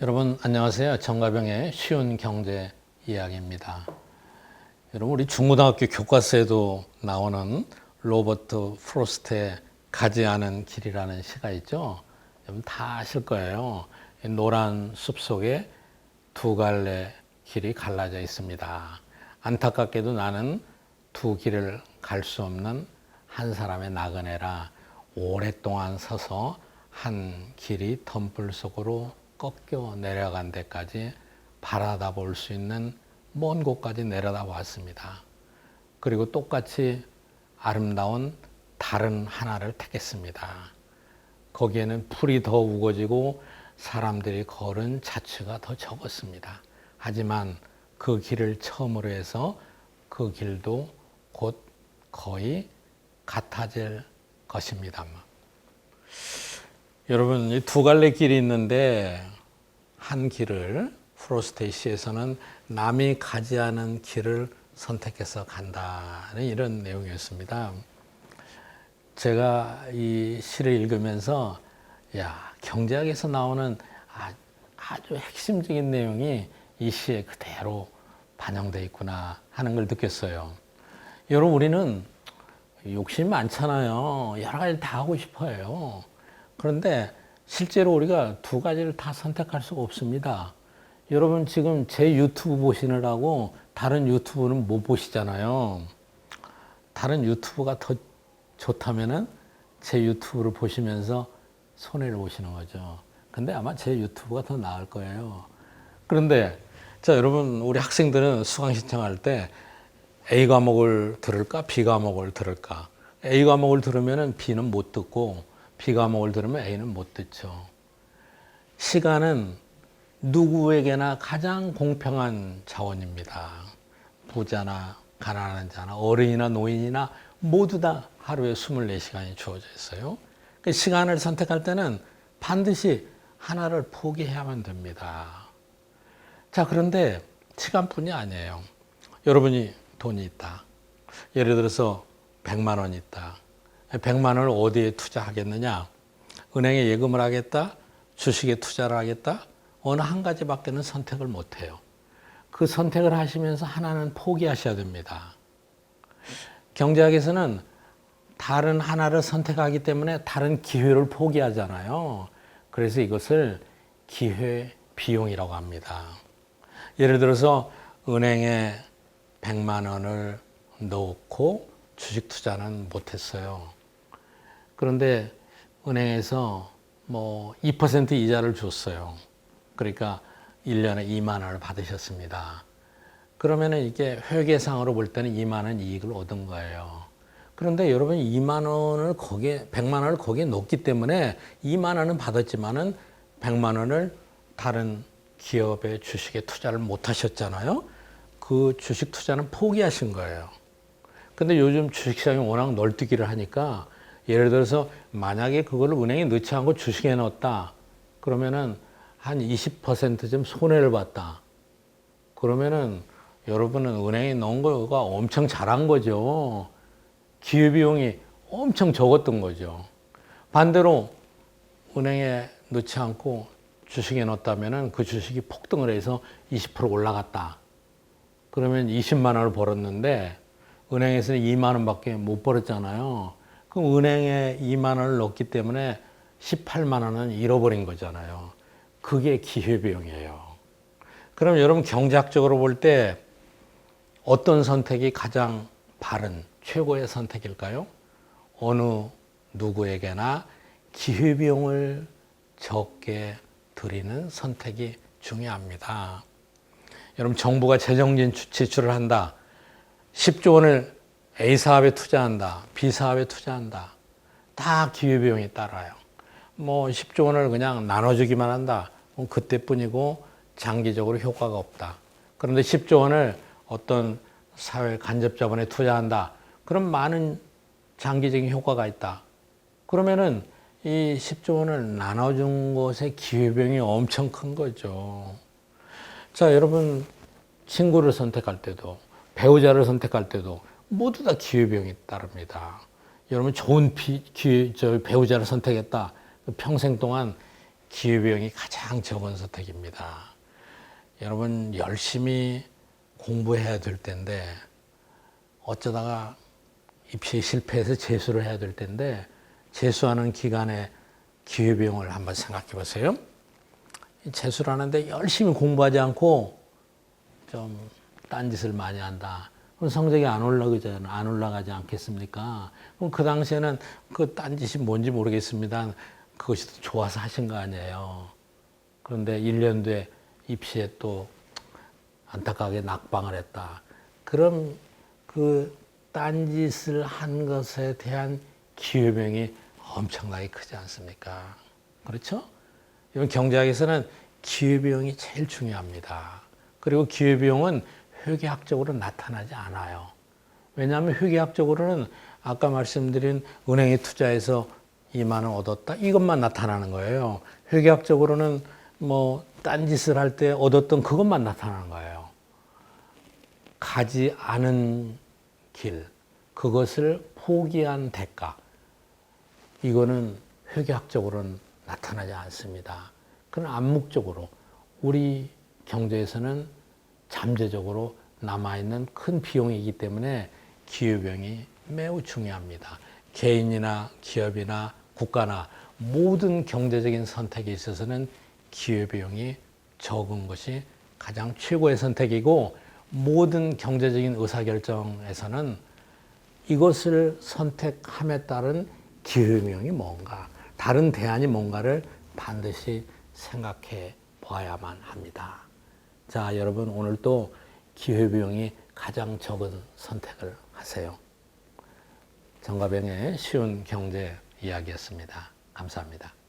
여러분 안녕하세요. 정가병의 쉬운 경제 이야기입니다. 여러분 우리 중고등학교 교과서에도 나오는 로버트 프로스트의 가지 않은 길이라는 시가 있죠. 여러분 다 아실 거예요. 노란 숲속에 두 갈래 길이 갈라져 있습니다. 안타깝게도 나는 두 길을 갈 수 없는 한 사람의 나그네라 오랫동안 서서 한 길이 덤불 속으로 꺾여 내려간 데까지 바라다 볼 수 있는 먼 곳까지 내려다 왔습니다. 그리고 똑같이 아름다운 다른 하나를 택했습니다. 거기에는 풀이 더 우거지고 사람들이 걸은 자취가 더 적었습니다. 하지만 그 길을 처음으로 해서 그 길도 곧 거의 같아질 것입니다. 여러분, 이 두 갈래 길이 있는데 한 길을 프로스트의 시에서는 남이 가지 않은 길을 선택해서 간다는 이런 내용이었습니다. 제가 이 시를 읽으면서 경제학에서 나오는 아주 핵심적인 내용이 이 시에 그대로 반영되어 있구나 하는 걸 느꼈어요. 여러분 우리는 욕심이 많잖아요. 여러 가지 다 하고 싶어요. 그런데 실제로 우리가 두 가지를 다 선택할 수가 없습니다. 여러분 지금 제 유튜브 보시느라고 다른 유튜브는 못 보시잖아요. 다른 유튜브가 더 좋다면은 제 유튜브를 보시면서 손해를 보시는 거죠. 근데 아마 제 유튜브가 더 나을 거예요. 그런데 자 여러분 우리 학생들은 수강 신청할 때 A 과목을 들을까 B 과목을 들을까? A 과목을 들으면은 B는 못 듣고 B 과목을 들으면 A는 못 듣죠. 시간은 누구에게나 가장 공평한 자원입니다. 부자나 가난한 자나 어린이나 노인이나 모두 다 하루에 24시간이 주어져 있어요. 그 시간을 선택할 때는 반드시 하나를 포기해야만 됩니다. 자, 그런데 시간뿐이 아니에요. 여러분이 돈이 있다. 예를 들어서 100만 원이 있다. 100만 원을 어디에 투자하겠느냐? 은행에 예금을 하겠다? 주식에 투자를 하겠다? 어느 한 가지밖에는 선택을 못해요. 그 선택을 하시면서 하나는 포기하셔야 됩니다. 경제학에서는 다른 하나를 선택하기 때문에 다른 기회를 포기하잖아요. 그래서 이것을 기회 비용이라고 합니다. 예를 들어서 은행에 100만 원을 넣고 주식 투자는 못했어요. 그런데 은행에서 2% 이자를 줬어요. 그러니까 1년에 2만 원을 받으셨습니다. 그러면은 이게 회계상으로 볼 때는 2만 원 이익을 얻은 거예요. 그런데 여러분 2만 원을 거기에 100만 원을 거기에 넣기 때문에 2만 원은 받았지만은 100만 원을 다른 기업의 주식에 투자를 못 하셨잖아요. 그 주식 투자는 포기하신 거예요. 근데 요즘 주식시장이 워낙 널뛰기를 하니까 예를 들어서 만약에 그걸 은행에 넣지 않고 주식에 넣었다. 그러면은 한 20%좀 손해를 봤다. 그러면은 여러분은 은행에 넣은 거가 엄청 잘한 거죠. 기회비용이 엄청 적었던 거죠. 반대로 은행에 넣지 않고 주식에 넣었다면은 그 주식이 폭등을 해서 20% 올라갔다. 그러면 20만 원을 벌었는데 은행에서는 2만 원밖에 못 벌었잖아요. 그럼 은행에 2만 원을 넣었기 때문에 18만 원은 잃어버린 거잖아요. 그게 기회비용이에요. 그럼 여러분 경제학적으로 볼 때 어떤 선택이 가장 바른 최고의 선택일까요? 어느 누구에게나 기회비용을 적게 들이는 선택이 중요합니다. 여러분 정부가 재정 지출을 한다. 10조 원을 A 사업에 투자한다. B 사업에 투자한다. 다 기회비용이 따라요. 10조 원을 그냥 나눠주기만 한다. 그때뿐이고 장기적으로 효과가 없다. 그런데 10조 원을 어떤 사회 간접 자본에 투자한다. 그럼 많은 장기적인 효과가 있다. 그러면은 이 10조 원을 나눠준 것의 기회비용이 엄청 큰 거죠. 자, 여러분 친구를 선택할 때도 배우자를 선택할 때도 모두 다 기회비용이 따릅니다. 여러분 좋은 배우자를 선택했다. 평생 동안 기회비용이 가장 적은 선택입니다. 여러분 열심히 공부해야 될 텐데 어쩌다가 입시에 실패해서 재수를 해야 될 텐데 재수하는 기간에 기회비용을 한번 생각해 보세요. 재수를 하는데 열심히 공부하지 않고 좀 딴짓을 많이 한다. 그럼 성적이 안 올라가지 않겠습니까? 그럼 그 당시에는 그 딴짓이 뭔지 모르겠습니다. 그것이 더 좋아서 하신 거 아니에요. 그런데 1년 뒤에 입시에 또 안타깝게 낙방을 했다. 그럼 그 딴짓을 한 것에 대한 기회비용이 엄청나게 크지 않습니까? 그렇죠? 이번 경제학에서는 기회비용이 제일 중요합니다. 그리고 기회비용은 회계학적으로 나타나지 않아요. 왜냐하면 회계학적으로는 아까 말씀드린 은행에 투자해서 2만 원 얻었다 이것만 나타나는 거예요. 회계학적으로는 뭐 딴짓을 할 때 얻었던 그것만 나타나는 거예요. 가지 않은 길, 그것을 포기한 대가, 이거는 회계학적으로는 나타나지 않습니다. 그건 암묵적으로 우리 경제에서는 잠재적으로 남아있는 큰 비용이기 때문에 기회비용이 매우 중요합니다. 개인이나 기업이나 국가나 모든 경제적인 선택에 있어서는 기회비용이 적은 것이 가장 최고의 선택이고 모든 경제적인 의사결정에서는 이것을 선택함에 따른 기회비용이 뭔가, 다른 대안이 뭔가를 반드시 생각해 봐야만 합니다. 자, 여러분 오늘도 기회비용이 가장 적은 선택을 하세요. 정가병의 쉬운 경제 이야기였습니다. 감사합니다.